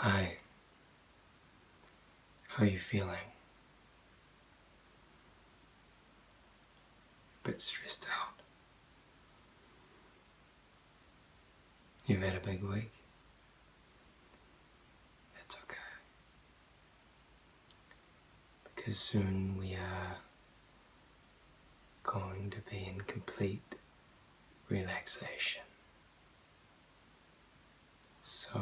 Hi, how are you feeling? A bit stressed out? You've had a big week? That's okay. Because soon we are going to be in complete relaxation. So,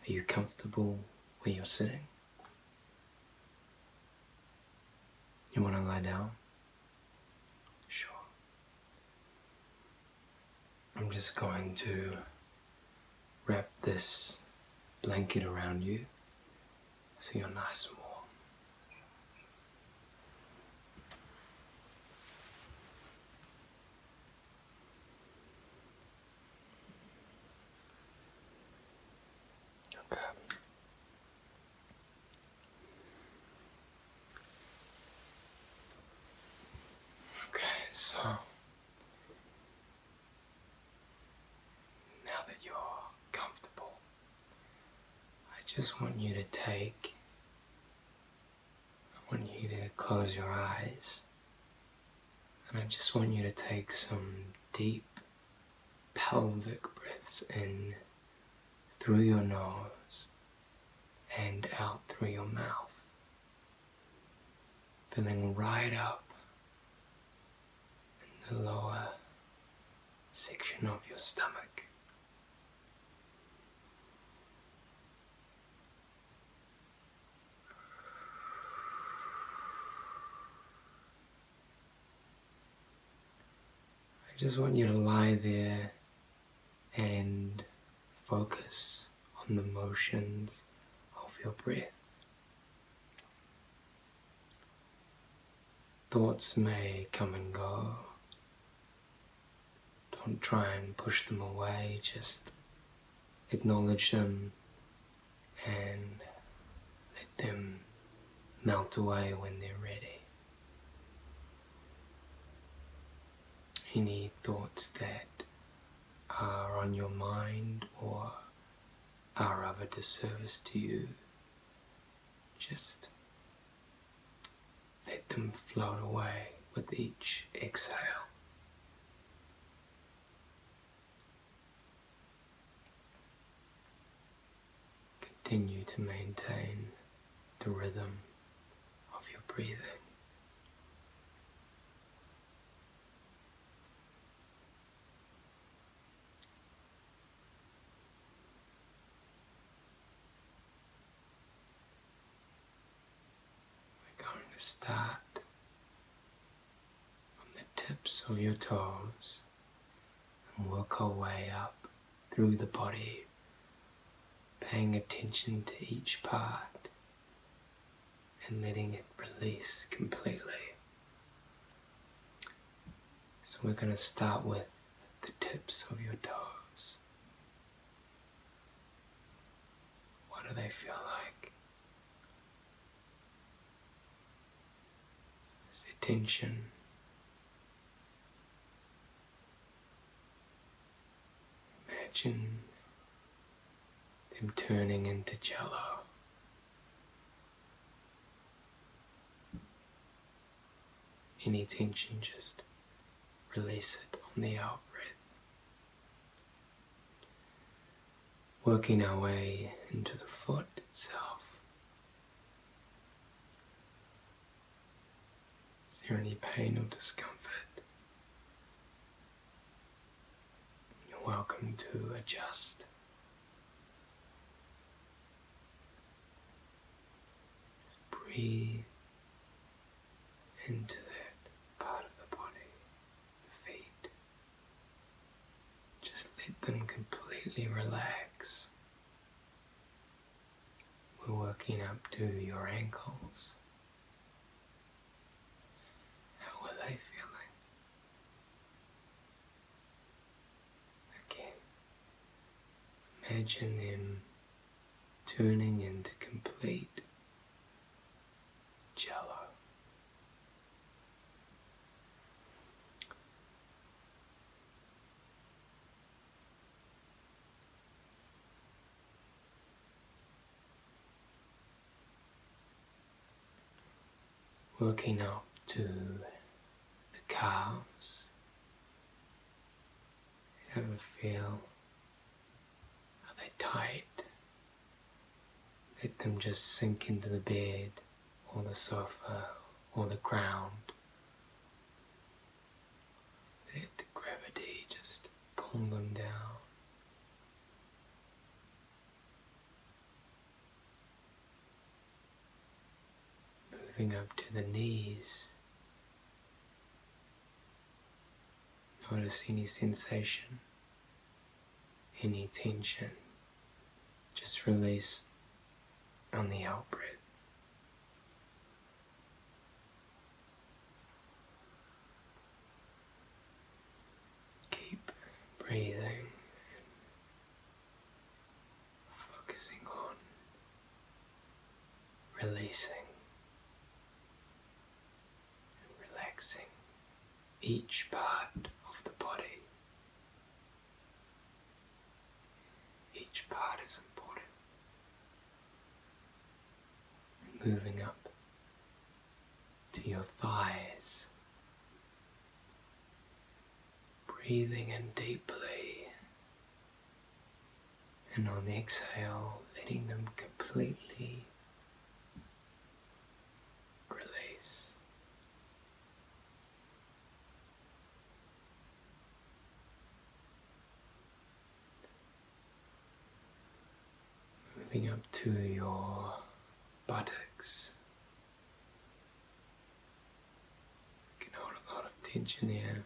are you comfortable where you're sitting? You want to lie down? Sure. I'm just going to wrap this blanket around you so you're nice and warm. Okay. Okay, so now that you're comfortable, I just want you to close your eyes, and I just want you to take some deep pelvic breaths in through your nose and out through your mouth, filling right up in the lower section of your stomach. I just want you to lie there and focus on the motions of your breath. Thoughts may come and go. Don't try and push them away, just acknowledge them and let them melt away when they're ready. Any thoughts that are on your mind or are of a disservice to you, just let them float away with each exhale. Continue to maintain the rhythm of your breathing. We're going to start from the tips of your toes and work our way up through the body, paying attention to each part and letting it release completely. So we're going to start with the tips of your toes. What do they feel like? Is there tension? Imagine them turning into jello. Any tension, just release it on the out breath. Working our way into the foot itself. Is there any pain or discomfort? You're welcome to adjust. Just breathe into that part of the body, the feet. Just let them completely relax. We're working up to your ankles. How are they feeling? Again, imagine them turning into complete jello. working up to the calves. You ever feel, are they tight? Let them just sink into the bed or the sofa or the ground. Let the gravity just pull them down. Moving up to the knees. Notice any sensation, any tension. Just release on the out breath. Keep breathing, focusing on releasing and relaxing each part of the body. Each part is important. Moving up to your thighs. Breathing in deeply, and on the exhale, letting them completely release. Moving up to your buttocks. You can hold a lot of tension here.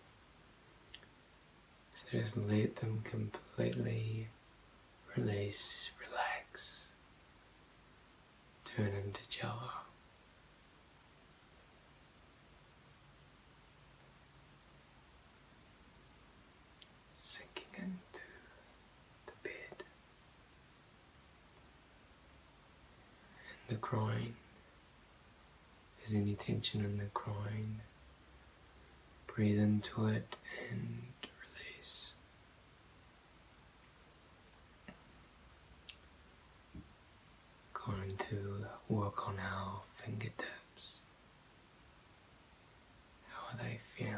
So just let them completely release, relax, turn into jello. Sinking into the bed. And the groin. If there's any tension in the groin, breathe into it and release. Going to work on our fingertips. How are they feeling?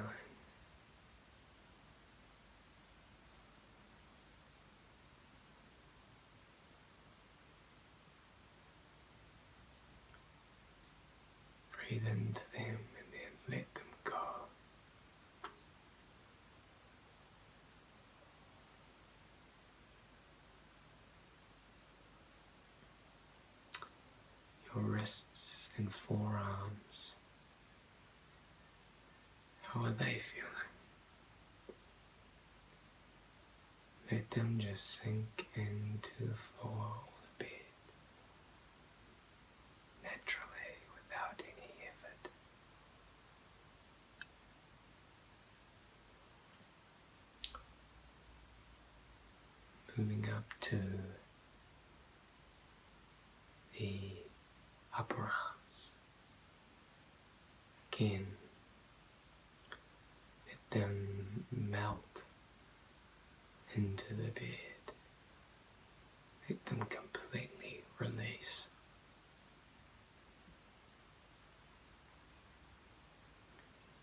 Breathe into them and then let them go. Your wrists and forearms. How are they feeling? Let them just sink into the floor or the bed naturally without any effort. Moving up to the upper arms. Again, let them melt into the bed. Let them completely release.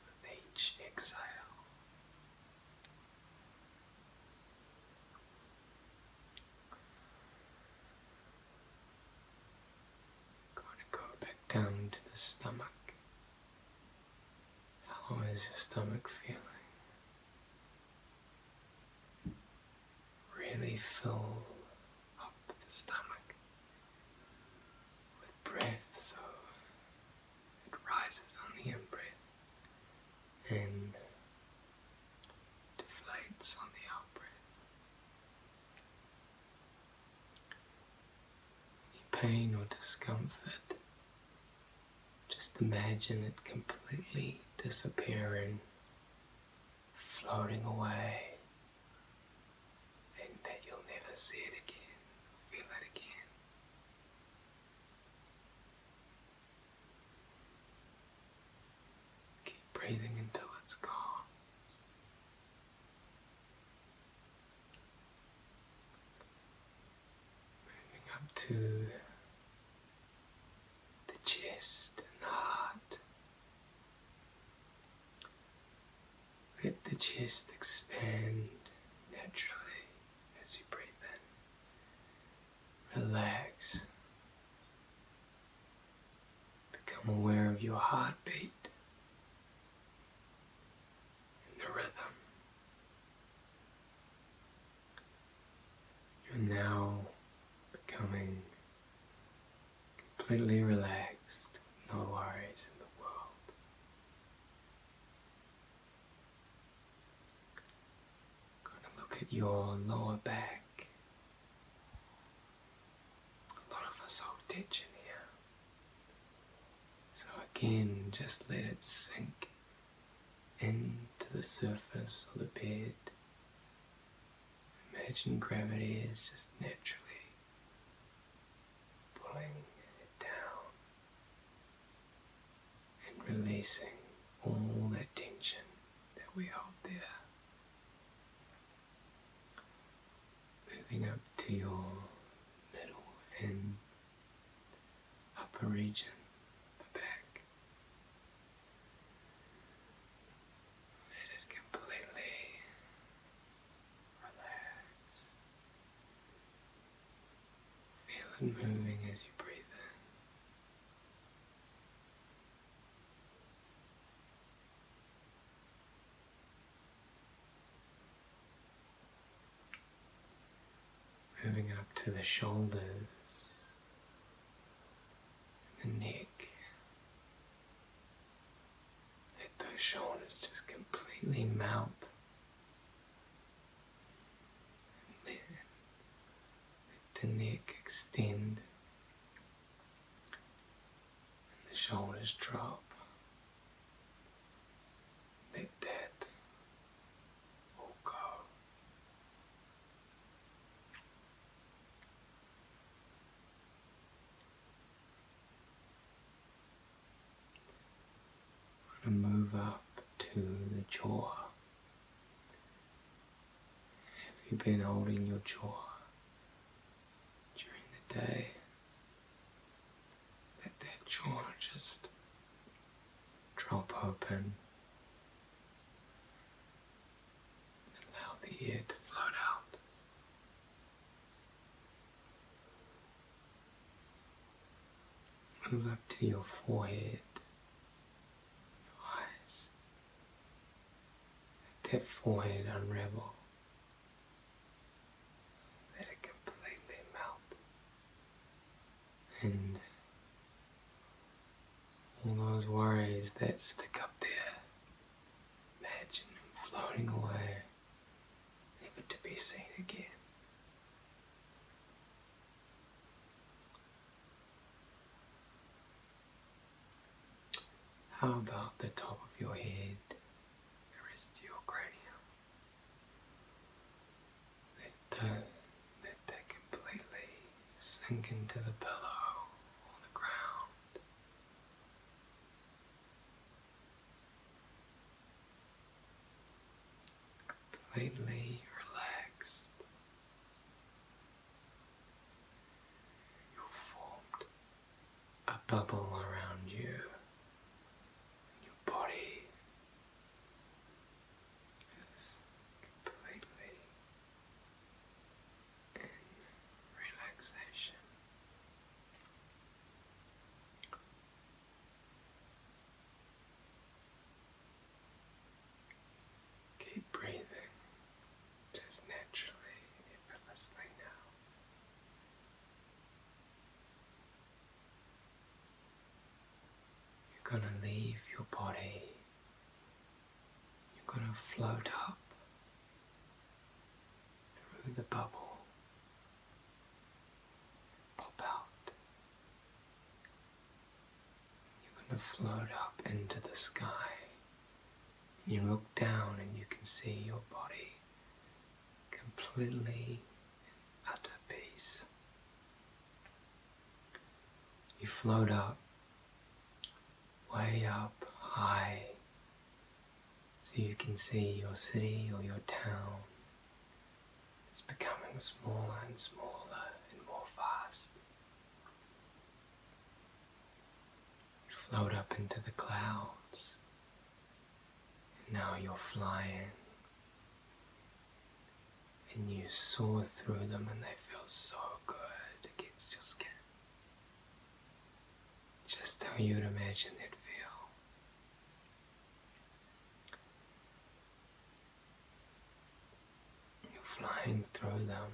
With each exhale. Going to go back down to the stomach. How is your stomach feeling? Really fill up the stomach with breath so it rises on the in-breath and deflates on the out-breath. Any pain or discomfort, just imagine it completely disappearing, floating away. That you'll never see it again, feel it again. Keep breathing until it's gone. Moving up to the chest and the heart. chest expand naturally as you breathe in. Relax. Become aware of your heartbeat and the rhythm. You're now becoming completely relaxed, with no worries in the world. Going to look at your lower back. A lot of us hold tension here. So again, just let it sink into the surface of the bed. Imagine gravity is just naturally pulling it down and releasing all that tension that we hold there. Moving up to your middle and upper region, the back. Let it completely relax. Feel it moving as you breathe in. Moving up to the shoulders, the neck. Let those shoulders just completely melt. And let the neck extend and the shoulders drop. Let that all go. I'm going to move up to the jaw. Have you been holding your jaw during the day? Let that jaw just drop open. Allow the air to float out. Move up to your forehead, your eyes. Let that forehead unravel. Let it completely melt. And all those worries that stick up there, imagine them floating away, never to be seen again. How about the top of your head, the rest of your cranium? Let that completely sink into the pillow or the ground. Completely relaxed. You've formed a bubble around you. Your body is completely in relaxation. Keep breathing just naturally and effortlessly now. You're going to leave your body. You're going to float up through the bubble, pop out. You're going to float up into the sky. You look down and you can see your body completely in utter peace. You float up, way up high, so you can see your city or your town. It's becoming smaller and smaller and more fast. You float up into the clouds. And now you're flying and you soar through them and they feel so good against your skin. Just how you would imagine they'd feel. You're flying through them,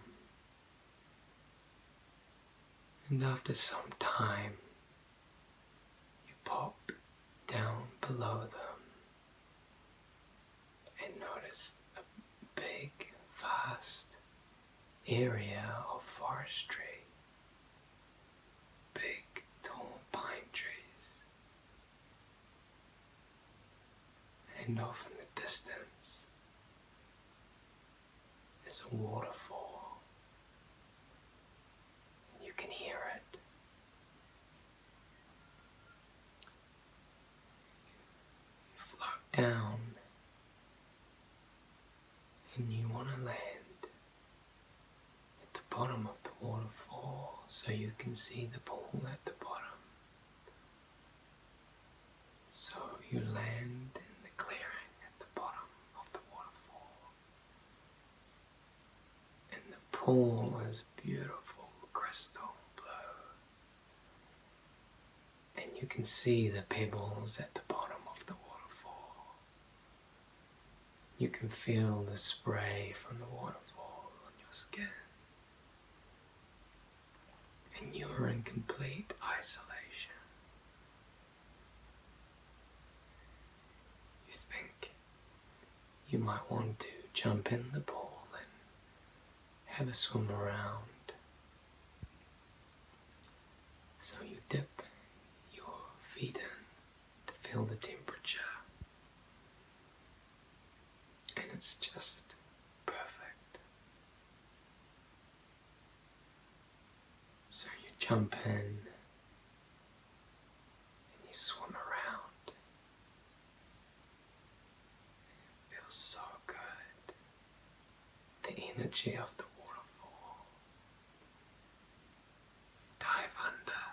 and after some time you pop down below them and notice a big, vast area of forestry. Big, tall pine trees. And off in the distance is a waterfall. And you can hear it. You float down and you want to land at the bottom of the waterfall so you can see the pool at the bottom. So you land in the clearing at the bottom of the waterfall. And the pool is beautiful crystal blue. And you can see the pebbles at the bottom of the waterfall. You can feel the spray from the waterfall on your skin. And you are in complete isolation. You think you might want to jump in the pool and have a swim around. So you dip your feet in to feel the temperature. And it's just perfect. So you jump in and you swim around. It feels so good. The energy of the waterfall. Dive under,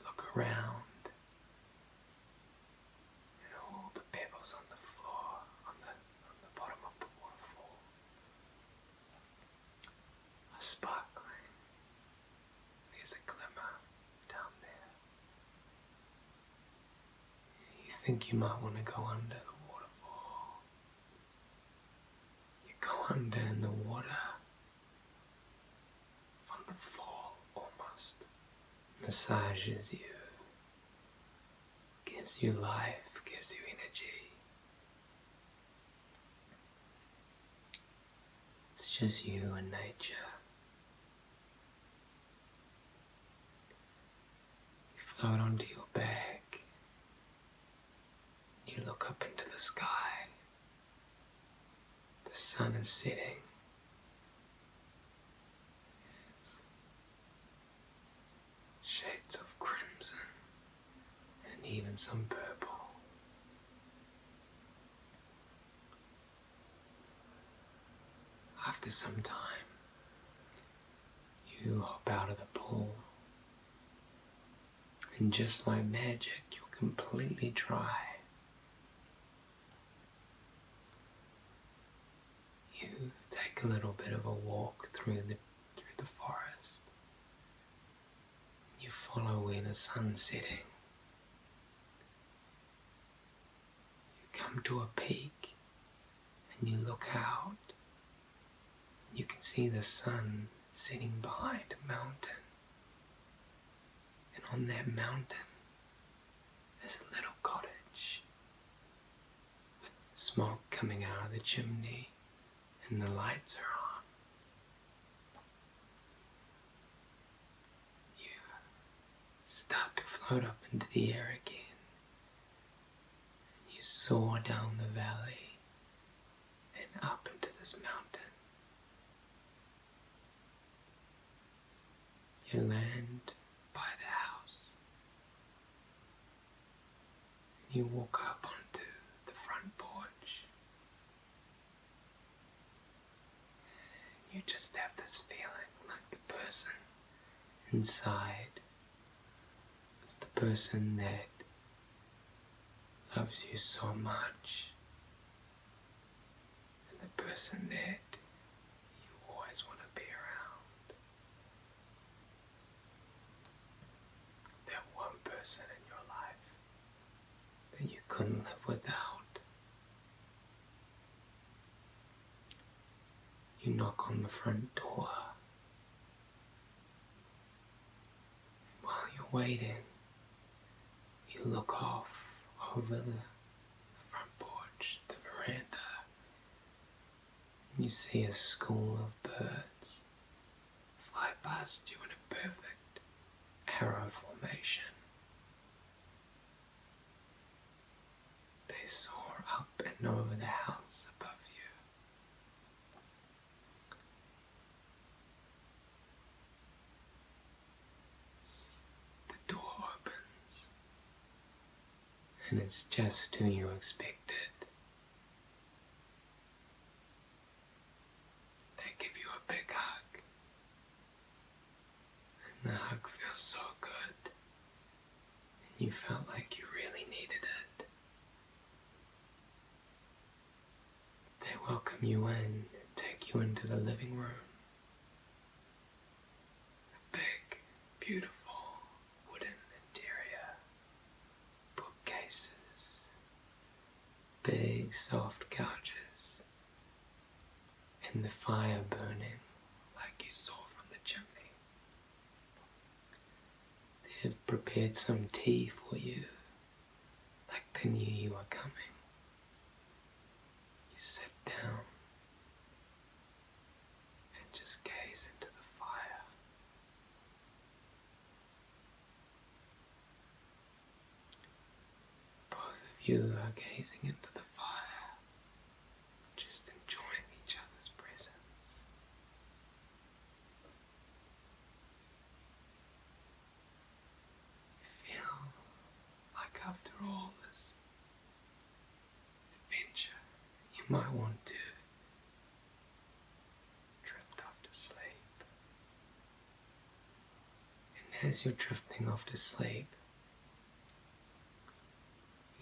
look around, and all the pebbles on the floor, on the bottom of the waterfall are sparkling. There's a glimmer down there. You think you might want to go under the waterfall. You go under and the water from the fall almost massages you, gives you life, gives you energy. It's just you and nature. You float onto your back. You look up into the sky. The sun is setting. It's shades of crimson and even some purple. After some time, you hop out of the pool, and just like magic, you're completely dry. You take a little bit of a walk through the forest. You follow where the sun's setting. You come to a peak and you look out. You can see the sun sitting behind a mountain. And on that mountain there's a little cottage with smoke coming out of the chimney and the lights are on. You start to float up into the air again. You soar down the valley and up into this mountain. You land by the house. You walk up onto the front porch. You just have this feeling like the person inside is the person that loves you so much, and the person that you couldn't live without. You knock on the front door. While you're waiting, you look off over the front porch, the veranda. You see a school of birds fly past you in a perfect arrow formation. They soar up and over the house above you. The door opens, and it's just who you expected. They give you a big hug, and the hug feels so good, and you felt like you really needed it. They welcome you in and take you into the living room. A big, beautiful wooden interior, bookcases, big soft couches, and the fire burning like you saw from the chimney. They've prepared some tea for you, like they knew you were coming. You sit down and just gaze into the fire. Both of you are gazing into the fire, just enjoying each other's presence. You feel like after all this adventure, you might want to drift off to sleep. And as you're drifting off to sleep,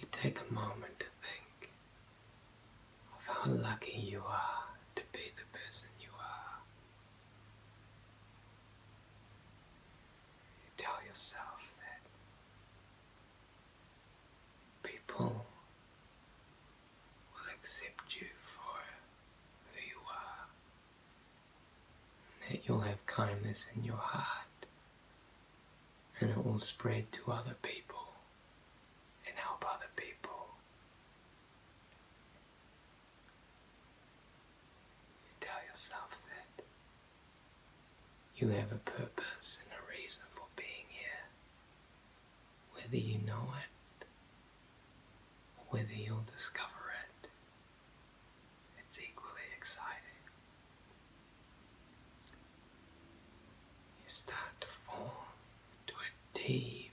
you take a moment to think of how lucky you are to be the person you are. You tell yourself that people will accept you for who you are, and that you'll have kindness in your heart, and it will spread to other people and help other people. You tell yourself that you have a purpose and a reason for being here, whether you know it or whether you'll discover it. It's equally exciting. You start to fall into a deep